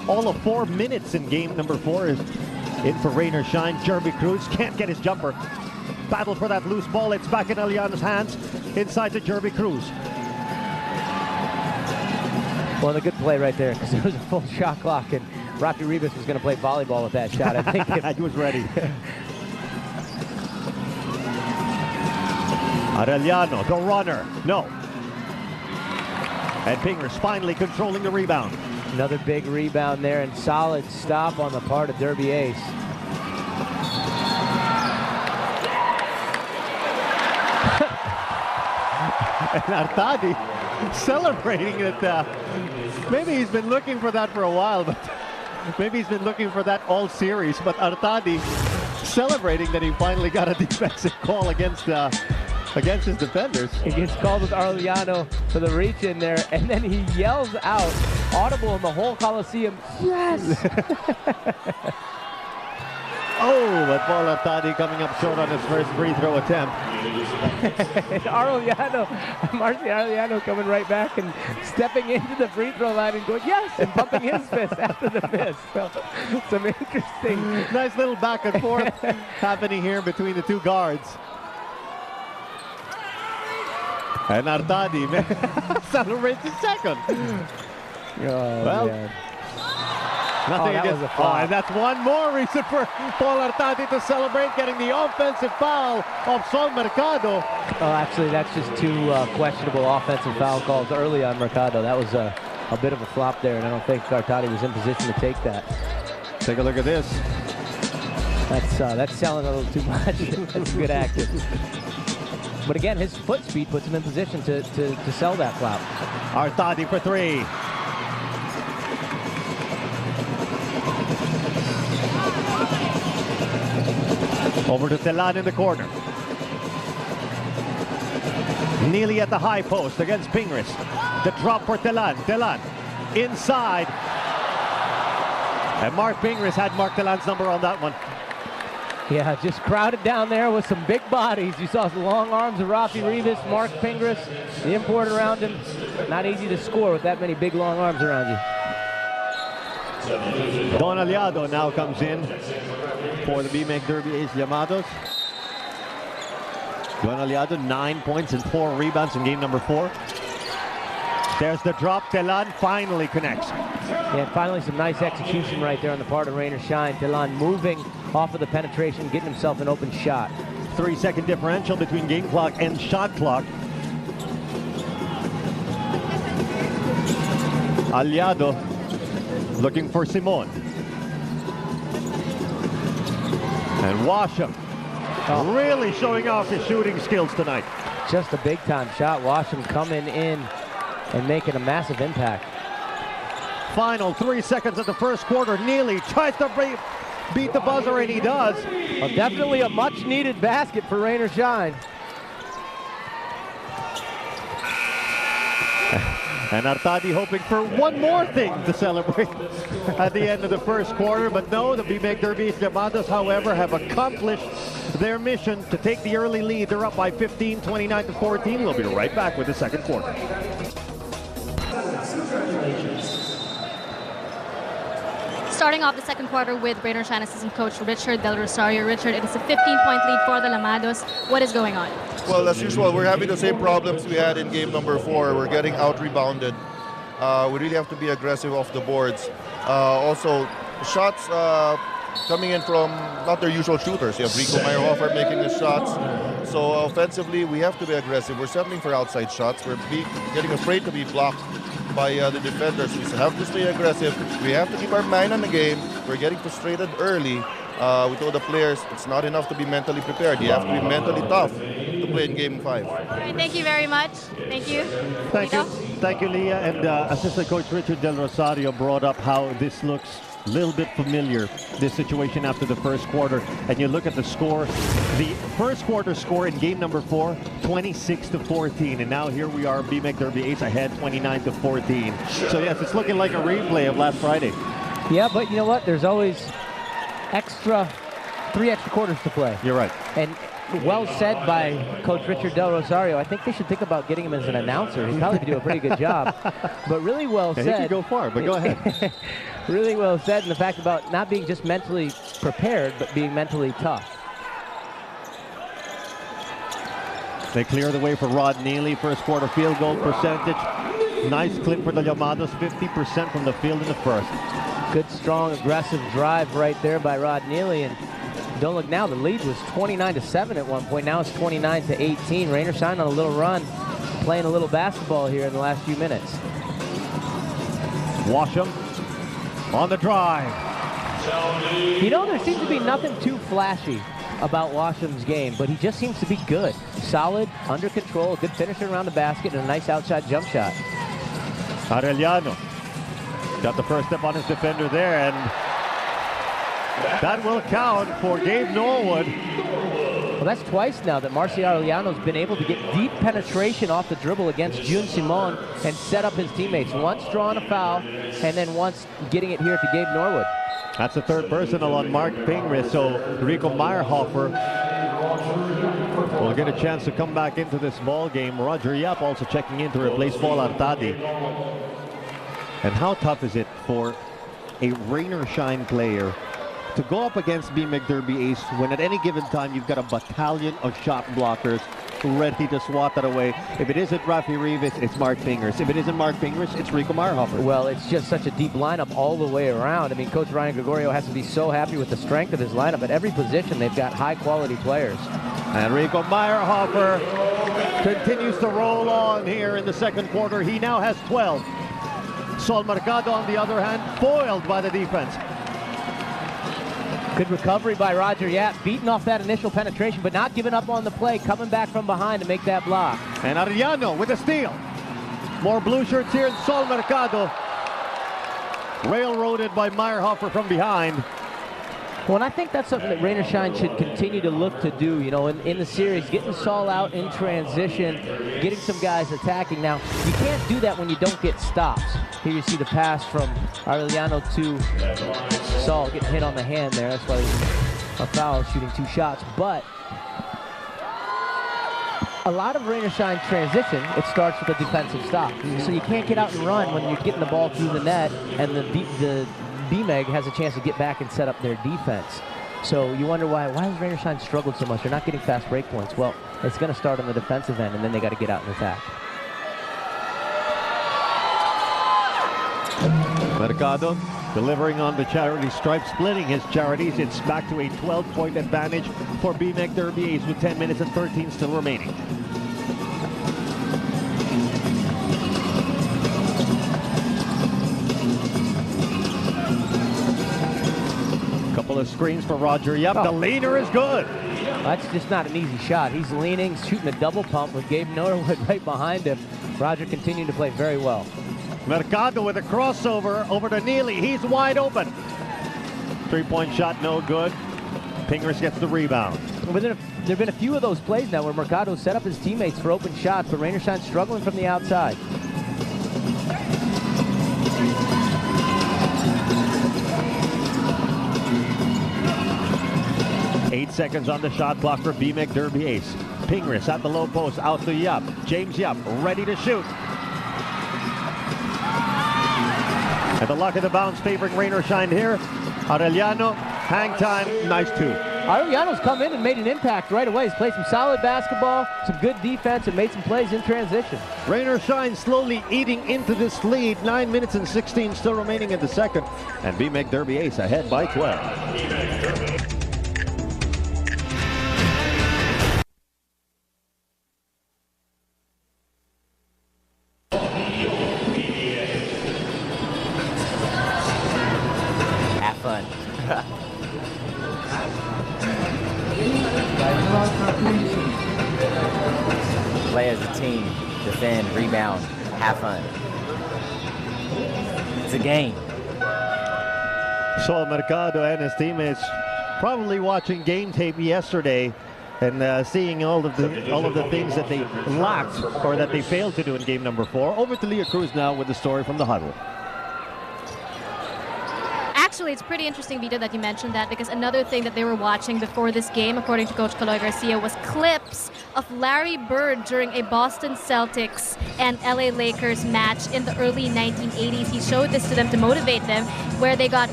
all of 4 minutes in game number 4 is in for rain or shine. Derby Cruz can't get his jumper. Battle for that loose ball. It's back in Llamados' hands. Inside to Derby Cruz. Well, a good play right there because there was a full shot clock and Rafi Rivas was going to play volleyball with that shot. I think he was ready. Arellano, the runner. No. And Pingers finally controlling the rebound. Another big rebound there and solid stop on the part of Derby Ace. And Artadi celebrating it. Maybe he's been looking for that for a while, but maybe he's been looking for that all series. But Artadi celebrating that he finally got a defensive call against his defenders. He gets called with Arellano for the reach in there, and then he yells out, audible in the whole Coliseum, yes! Oh, but Paul Artadi coming up short on his first free throw attempt. Marcy Arellano coming right back and stepping into the free throw line and going, yes, and bumping his fist after the miss. So, some interesting. Nice little back and forth happening here between the two guards. And Artadi celebrates his second. Well, nothing against the foul. And that's one more reason for Paul Artadi to celebrate getting the offensive foul of Sol Mercado. Oh, actually, that's just two questionable offensive foul calls early on Mercado. That was a bit of a flop there, and I don't think Artadi was in position to take that. Take a look at this. That's selling a little too much. That's good action. But again, his foot speed puts him in position to sell that foul. Artadi for three. Over to Telan in the corner. Neely at the high post against Pingris. The drop for Telan. Telan inside. And Mark Pingris had Mark Telan's number on that one. Yeah, just crowded down there with some big bodies. You saw the long arms of Rafi Rivas, Mark Pingris, the import around him. Not easy to score with that many big long arms around you. Don Aliado now comes in for the B-Meg Derby Ace Llamados. Don Aliado, 9 points and 4 rebounds in game number 4. There's the drop. Telan finally connects. Yeah, finally some nice execution right there on the part of Rain or Shine. Telan moving off of the penetration, getting himself an open shot. 3-second differential between game clock and shot clock. Aliado looking for Simon. And Washam really showing off his shooting skills tonight. Just a big time shot. Washam coming in and making a massive impact. Final 3 seconds of the first quarter. Neely tries to beat the buzzer, and he does. Well, definitely a much needed basket for Rain or Shine. And Artadi hoping for one more thing to celebrate at the end of the first quarter. But no, the B-Meg Derby Ace Llamados, however, have accomplished their mission to take the early lead. They're up by 15, 29-14. We'll be right back with the second quarter. Starting off the second quarter with Rain or Shine assistant coach Richard Del Rosario. Richard, it is a 15-point lead for the Llamados. What is going on? Well, as usual, we're having the same problems we had in game number 4. We're getting out-rebounded. We really have to be aggressive off the boards. Also, shots coming in from not their usual shooters. You have Rico Meyerhofer making the shots. So offensively, we have to be aggressive. We're settling for outside shots. We're getting afraid to be blocked by the defenders. We have to stay aggressive. We have to keep our mind on the game. We're getting frustrated early. We told the players it's not enough to be mentally prepared. You have to be mentally tough to play in game 5. Thank you very much. Thank you. Thank you. Thank you, Leah. And assistant coach Richard Del Rosario brought up how this looks a little bit familiar, this situation after the first quarter. And you look at the score, the first quarter score in game number 4, 26-14. And now here we are, B-Meg Derby Ace ahead, 29-14. So yes, it's looking like a replay of last Friday. Yeah, but you know what? There's always 3 extra quarters to play. You're right. And well said by Coach Richard Del Rosario. I think they should think about getting him as an announcer. He'd probably do a pretty good job. But really well said. He could go far, but go ahead. Really well said, and the fact about not being just mentally prepared, but being mentally tough. They clear the way for Rod Neely. First quarter field goal percentage. Nice clip for the Llamados, 50% from the field in the first. Good, strong, aggressive drive right there by Rod Neely. And don't look now, the lead was 29-7 at one point. Now it's 29-18. Rain or shine on a little run, playing a little basketball here in the last few minutes. Washam on the drive. You know, there seems to be nothing too flashy about Washam's game, but he just seems to be good. Solid, under control, good finisher around the basket, and a nice outside jump shot. Arellano got the first step on his defender there, and that will count for Gabe Norwood. Well, that's twice now that Marcio Arellano's been able to get deep penetration off the dribble against Jun Simon and set up his teammates. Once drawing a foul, and then once getting it here to Gabe Norwood. That's the third personal on Mark Pingris, so Rico Meyerhofer will get a chance to come back into this ball game. Roger Yap also checking in to replace Paul Artadi. And how tough is it for a rain or shine player to go up against B-Meg Derby Ace when at any given time you've got a battalion of shot blockers ready to swat that away? If it isn't Rafi Rivas, it's Mark Pingris. If it isn't Mark Pingris, it's Rico Meyerhofer. Well, it's just such a deep lineup all the way around. I mean, Coach Ryan Gregorio has to be so happy with the strength of his lineup. At every position, they've got high-quality players. And Rico Meyerhofer continues to roll on here in the second quarter. He now has 12. Sol Mercado, on the other hand, foiled by the defense. Good recovery by Roger Yap, beating off that initial penetration, but not giving up on the play, coming back from behind to make that block. And Arellano with a steal. More blue shirts here in Sol Mercado. Railroaded by Meyerhofer from behind. Well, and I think that's something that Rain or Shine should continue to look to do, you know, in the series, getting Sol out in transition, getting some guys attacking. Now, you can't do that when you don't get stops. Here you see the pass from Arellano to Sol, getting hit on the hand there. That's why a foul, shooting 2 shots. But a lot of Rain or Shine transition, it starts with a defensive stop. So you can't get out and run when you're getting the ball through the net, and the B-Meg has a chance to get back and set up their defense. So you wonder why has Rain or Shine struggled so much? They're not getting fast break points. Well, it's going to start on the defensive end, and then they got to get out and attack. Mercado delivering on the charity stripe, splitting his charities. It's back to a 12-point advantage for B-Meg Derby Ace with 10 minutes and 13 still remaining. Couple of screens for Roger Yap. The leaner is good. That's just not an easy shot. He's leaning, shooting a double pump with Gabe Norwood right behind him. Roger continuing to play very well. Mercado with a crossover over to Neely. He's wide open. 3-point shot, no good. Pingris gets the rebound. Well, there have been a few of those plays now where Mercado set up his teammates for open shots, but Rain or Shine struggling from the outside. Eight seconds on the shot clock for B-Meg Derby Ace. Pingris at the low post, out to Yap. James Yap ready to shoot. And the luck of the bounce favoring Rain or Shine here. Arellano, hang time, nice 2. Arellano's come in and made an impact right away. He's played some solid basketball, some good defense, and made some plays in transition. Rain or Shine slowly eating into this lead. 9 minutes and 16 still remaining in the second. And B-Meg Derby Ace ahead by 12. Play as a team, defend, rebound, have fun. It's a game. Sol Mercado and his teammates probably watching game tape yesterday and seeing all of the things that they lacked or that they failed to do in game number 4. Over to Leah Cruz now with the story from the huddle. Actually, it's pretty interesting, Vito, that you mentioned that, because another thing that they were watching before this game, according to Coach Caloy Garcia, was clips of Larry Bird during a Boston Celtics and LA Lakers match in the early 1980s. He showed this to them to motivate them, where they got